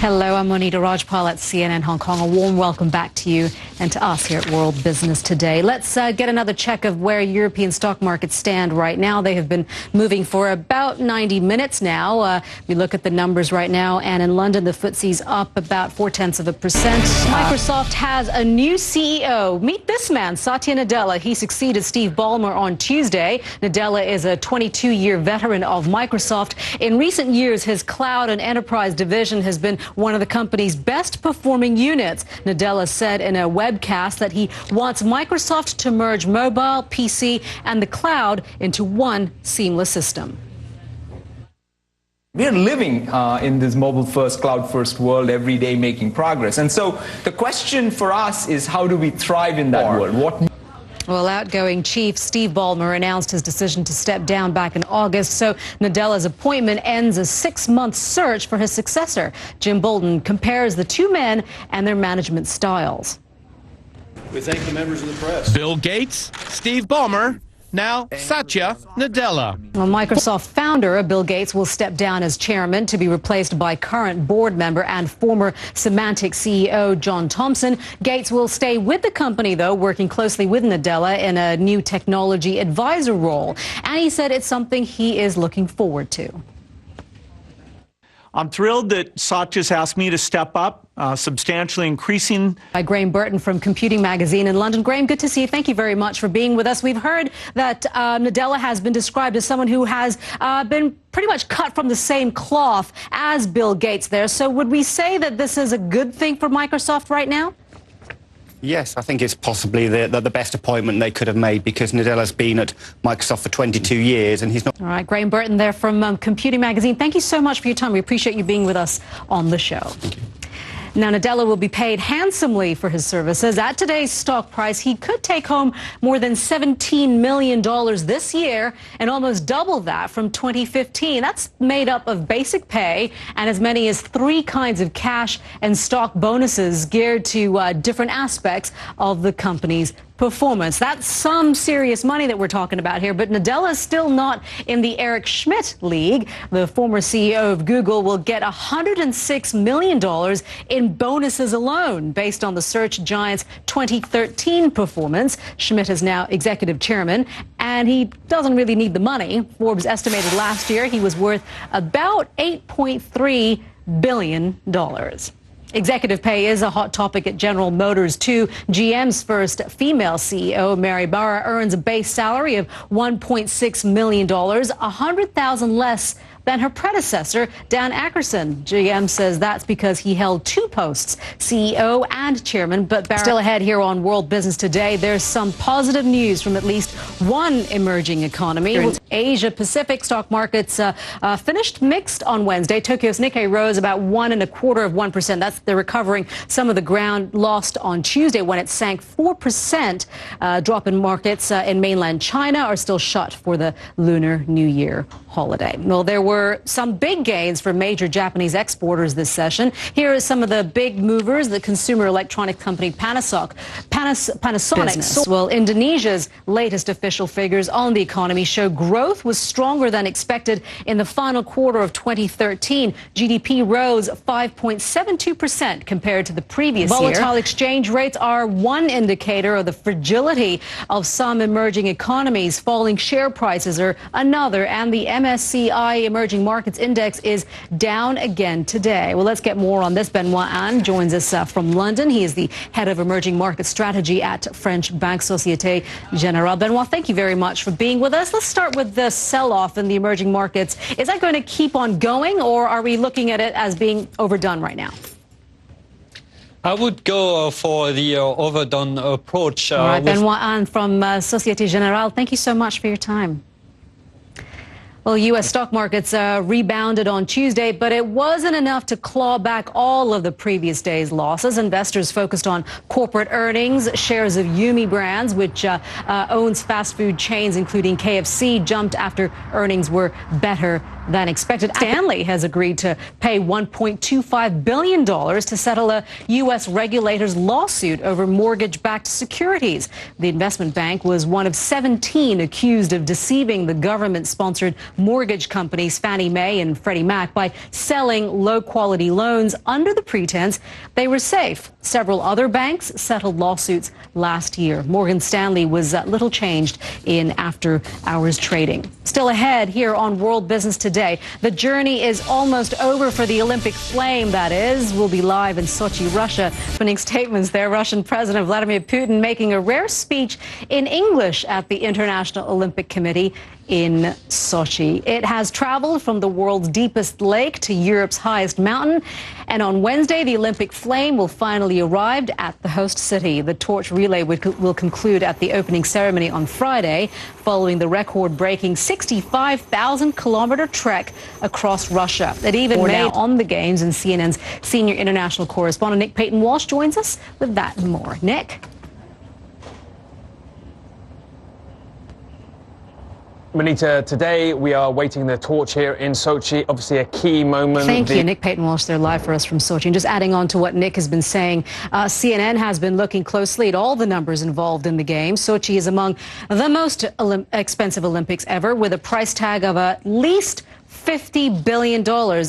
Hello, I'm Monita Rajpal at CNN Hong Kong. A warm welcome back to you and to us here at World Business Today. Let's get another check of where European stock markets stand right now. They have been moving for about 90 minutes now. We look at the numbers right now, and in London, the FTSE's up about 0.4%. Microsoft has a new CEO. Meet this man, Satya Nadella. He succeeded Steve Ballmer on Tuesday. Nadella is a 22-year veteran of Microsoft. In recent years, his cloud and enterprise division has been one of the company's best performing units. Nadella said in a webcast that he wants Microsoft to merge mobile, PC, and the cloud into one seamless system. We're living in this mobile-first, cloud-first world every day, making progress. And so the question for us is, how do we thrive in that world? Well, outgoing chief Steve Ballmer announced his decision to step down back in August, so Nadella's appointment ends a 6-month search for his successor. Jim Bolton compares the two men and their management styles. We thank the members of the press. Bill Gates, Steve Ballmer, now Satya Nadella. Well, Microsoft founder Bill Gates will step down as chairman to be replaced by current board member and former Symantec CEO John Thompson. Gates will stay with the company, though, working closely with Nadella in a new technology advisor role. And he said it's something he is looking forward to. I'm thrilled that Satya's asked me to step up, substantially increasing. By Graham Burton from Computing Magazine in London. Graham, good to see you. Thank you very much for being with us. We've heard that Nadella has been described as someone who has been pretty much cut from the same cloth as Bill Gates there. So would we say that this is a good thing for Microsoft right now? Yes, I think it's possibly the best appointment they could have made, because Nadella's been at Microsoft for 22 years and he's not... All right, Graham Burton there from Computing Magazine. Thank you so much for your time. We appreciate you being with us on the show. Thank you. Now, Nadella will be paid handsomely for his services. At today's stock price, he could take home more than $17 million this year and almost double that from 2015. That's made up of basic pay and as many as 3 kinds of cash and stock bonuses geared to different aspects of the company's performance. That's some serious money that we're talking about here, but Nadella is still not in the Eric Schmidt league. The former CEO of Google will get $106 million in bonuses alone, based on the search giant's 2013 performance. Schmidt is now executive chairman, and he doesn't really need the money. Forbes estimated last year he was worth about $8.3 billion. Executive pay is a hot topic at General Motors, too. GM's first female CEO, Mary Barra, earns a base salary of $1.6 million, $100,000 less than her predecessor, Dan Akerson. GM says that's because he held 2 posts, CEO and chairman. But Barra... Still ahead here on World Business Today, there's some positive news from at least one emerging economy. Asia Pacific stock markets finished mixed on Wednesday. Tokyo's Nikkei rose about 1.25%. That's they're recovering some of the ground lost on Tuesday when it sank 4%. Drop in markets in mainland China are still shut for the Lunar New Year holiday. Well, there were some big gains for major Japanese exporters this session. Here are some of the big movers. The consumer electronic company Panasonic. Well, Indonesia's latest official figures on the economy show growth was stronger than expected in the final quarter of 2013. GDP rose 5.72% compared to the previous year. Volatile exchange rates are one indicator of the fragility of some emerging economies. Falling share prices are another, and the MSCI Emerging Markets Index is down again today. Well, let's get more on this. Benoit Anne joins us from London. He is the head of emerging market strategy at French bank Societe Generale. Benoit, thank you very much for being with us. Let's start with the sell-off in the emerging markets. Is that going to keep on going, or are we looking at it as being overdone right now? I would go for the overdone approach. All right, Benoit Anne from Societe Generale, thank you so much for your time. Well, U.S. stock markets rebounded on Tuesday, but it wasn't enough to claw back all of the previous day's losses. Investors focused on corporate earnings. Shares of Yumi Brands, which owns fast food chains including KFC, jumped after earnings were better than expected. Stanley has agreed to pay $1.25 billion to settle a U.S. regulator's lawsuit over mortgage-backed securities. The investment bank was one of 17 accused of deceiving the government-sponsored mortgage companies Fannie Mae and Freddie Mac by selling low-quality loans under the pretense they were safe. Several other banks settled lawsuits last year. Morgan Stanley was little changed in after-hours trading. Still ahead here on World Business Today, the journey is almost over for the Olympic flame, that is. We'll be live in Sochi, Russia. Opening statements there, Russian President Vladimir Putin making a rare speech in English at the International Olympic Committee in Sochi. It has traveled from the world's deepest lake to Europe's highest mountain. And on Wednesday, the Olympic flame will finally arrive at the host city. The torch relay will conclude at the opening ceremony on Friday, following the record-breaking 65,000-kilometer trek across Russia. It even made on the games, and CNN's senior international correspondent Nick Payton-Walsh joins us with that and more. Nick? Monita, today we are waiting the torch here in Sochi, obviously a key moment. Thank you, Nick Payton-Walsh there live for us from Sochi. And just adding on to what Nick has been saying, CNN has been looking closely at all the numbers involved in the game. Sochi is among the most expensive Olympics ever, with a price tag of at least $50 billion.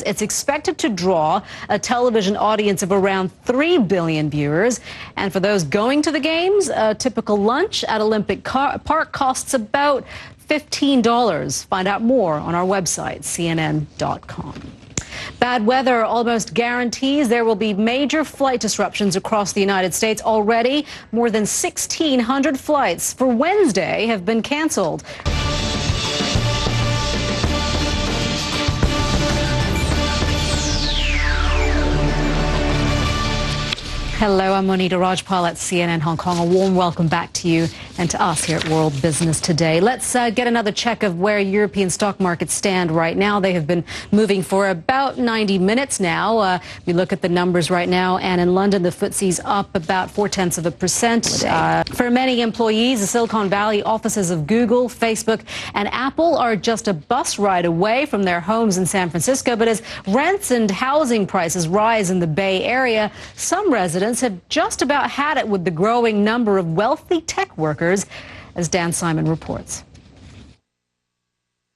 It's expected to draw a television audience of around 3 billion viewers. And for those going to the games, a typical lunch at Olympic Park costs about $15. Find out more on our website, cnn.com. Bad weather almost guarantees there will be major flight disruptions across the United States. Already, more than 1,600 flights for Wednesday have been canceled. Hello, I'm Monita Rajpal at CNN Hong Kong. A warm welcome back to you and to us here at World Business Today. Let's get another check of where European stock markets stand right now. They have been moving for about 90 minutes now. We look at the numbers right now, and in London, the FTSE's up about 0.4%. For many employees, the Silicon Valley offices of Google, Facebook, and Apple are just a bus ride away from their homes in San Francisco. But as rents and housing prices rise in the Bay Area, some residents have just about had it with the growing number of wealthy tech workers, as Dan Simon reports.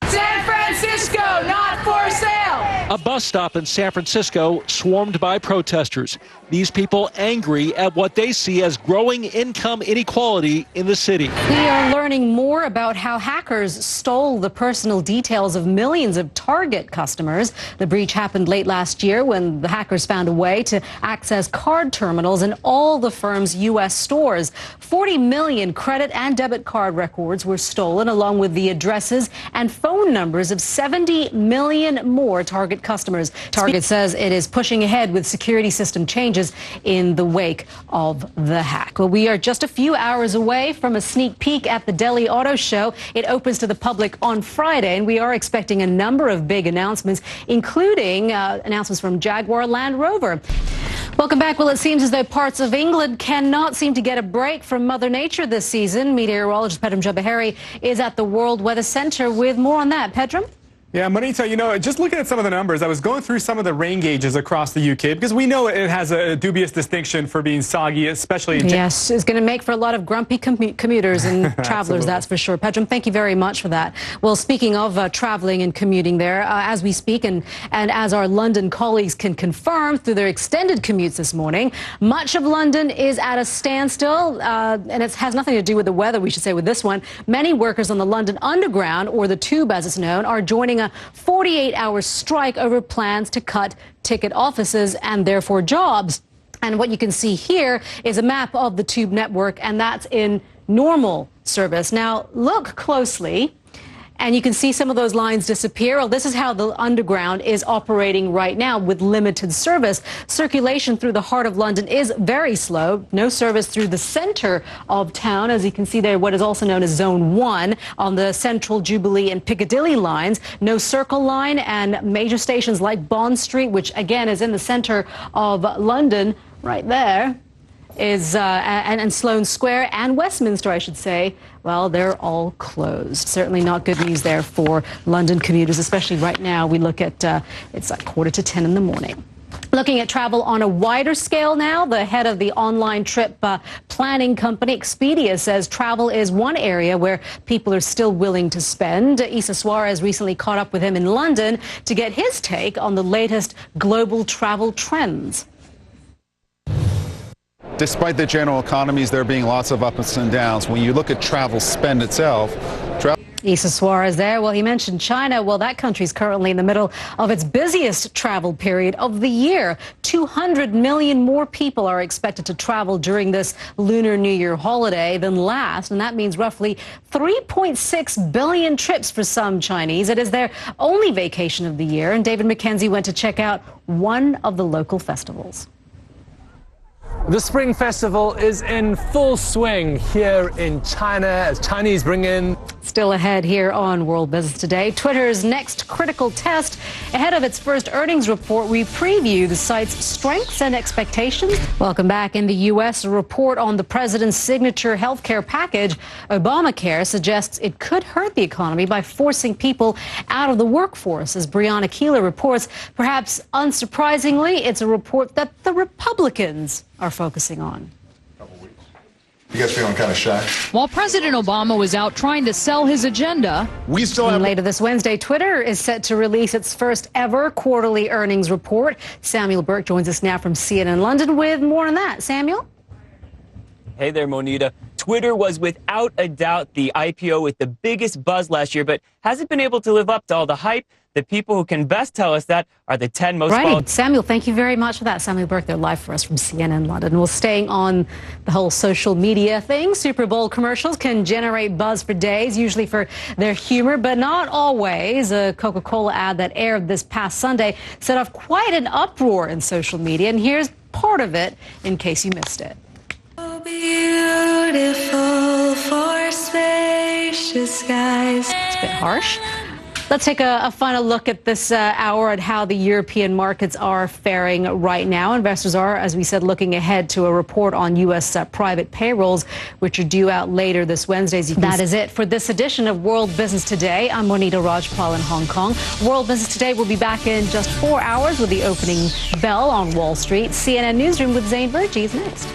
San Francisco, not for sale! A bus stop in San Francisco swarmed by protesters. These people angry at what they see as growing income inequality in the city. We are learning more about how hackers stole the personal details of millions of Target customers. The breach happened late last year when the hackers found a way to access card terminals in all the firm's U.S. stores. 40 million credit and debit card records were stolen, along with the addresses and phone numbers of 70 million more Target customers. Target says it is pushing ahead with security system changes in the wake of the hack. Well, we are just a few hours away from a sneak peek at the Delhi Auto Show. It opens to the public on Friday, and we are expecting a number of big announcements, including announcements from Jaguar Land Rover. Welcome back. Well, it seems as though parts of England cannot seem to get a break from Mother Nature this season. Meteorologist Pedram Jabahari is at the World Weather Center with more on that. Pedram? Yeah, Monita, you know, just looking at some of the numbers, I was going through some of the rain gauges across the UK because we know it has a dubious distinction for being soggy, especially in Yes, it's going to make for a lot of grumpy commuters and travelers, that's for sure. Pedram, thank you very much for that. Well, speaking of traveling and commuting there, as we speak and as our London colleagues can confirm through their extended commutes this morning, much of London is at a standstill, and it has nothing to do with the weather, we should say, with this one. Many workers on the London Underground, or the Tube as it's known, are joining a 48-hour strike over plans to cut ticket offices and therefore jobs. And what you can see here is a map of the Tube network, and that's in normal service. Now, look closely, and you can see some of those lines disappear. Well, this is how the Underground is operating right now with limited service. Circulation through the heart of London is very slow. No service through the center of town, as you can see there, what is also known as Zone 1 on the Central, Jubilee and Piccadilly lines. No Circle line, and major stations like Bond Street, which again is in the center of London right there, is and Sloane Square and Westminster, I should say, well, they're all closed. Certainly not good news there for London commuters, especially right now. We look at it's like 9:45 in the morning. Looking at travel on a wider scale now, the head of the online trip planning company Expedia says travel is one area where people are still willing to spend. Issa Suarez recently caught up with him in London to get his take on the latest global travel trends. Despite the general economies there being lots of ups and downs, when you look at travel spend itself, Issa Suarez there. Well, he mentioned China. Well, that country's currently in the middle of its busiest travel period of the year. 200 million more people are expected to travel during this Lunar New Year holiday than last, and that means roughly 3.6 billion trips for some Chinese. It is their only vacation of the year, and David McKenzie went to check out one of the local festivals. The Spring Festival is in full swing here in China as Chinese bring in... Still ahead here on World Business Today, Twitter's next critical test. Ahead of its first earnings report, we preview the site's strengths and expectations. Welcome back. In the U.S., a report on the president's signature health care package, Obamacare, suggests it could hurt the economy by forcing people out of the workforce. As Brianna Keeler reports, perhaps unsurprisingly, it's a report that the Republicans are focusing on. You guys feeling kind of shy? While President Obama was out trying to sell his agenda, we still have... Later this Wednesday, Twitter is set to release its first ever quarterly earnings report. Samuel Burke joins us now from CNN London with more on that. Samuel? Hey there, Monita. Twitter was without a doubt the IPO with the biggest buzz last year, but hasn't been able to live up to all the hype. The people who can best tell us that are the 10 most Right. Samuel, thank you very much for that. Samuel Burke, they're live for us from CNN London. Well, staying on the whole social media thing, Super Bowl commercials can generate buzz for days, usually for their humor, but not always. A Coca-Cola ad that aired this past Sunday set off quite an uproar in social media, and here's part of it in case you missed it. So beautiful for spacious skies. It's a bit harsh. Let's take a final look at this hour at how the European markets are faring right now. Investors are, as we said, looking ahead to a report on U.S. Private payrolls, which are due out later this Wednesday. That is it for this edition of World Business Today. I'm Monita Rajpal in Hong Kong. World Business Today will be back in just 4 hours with the opening bell on Wall Street. CNN Newsroom with Zane Verghese next.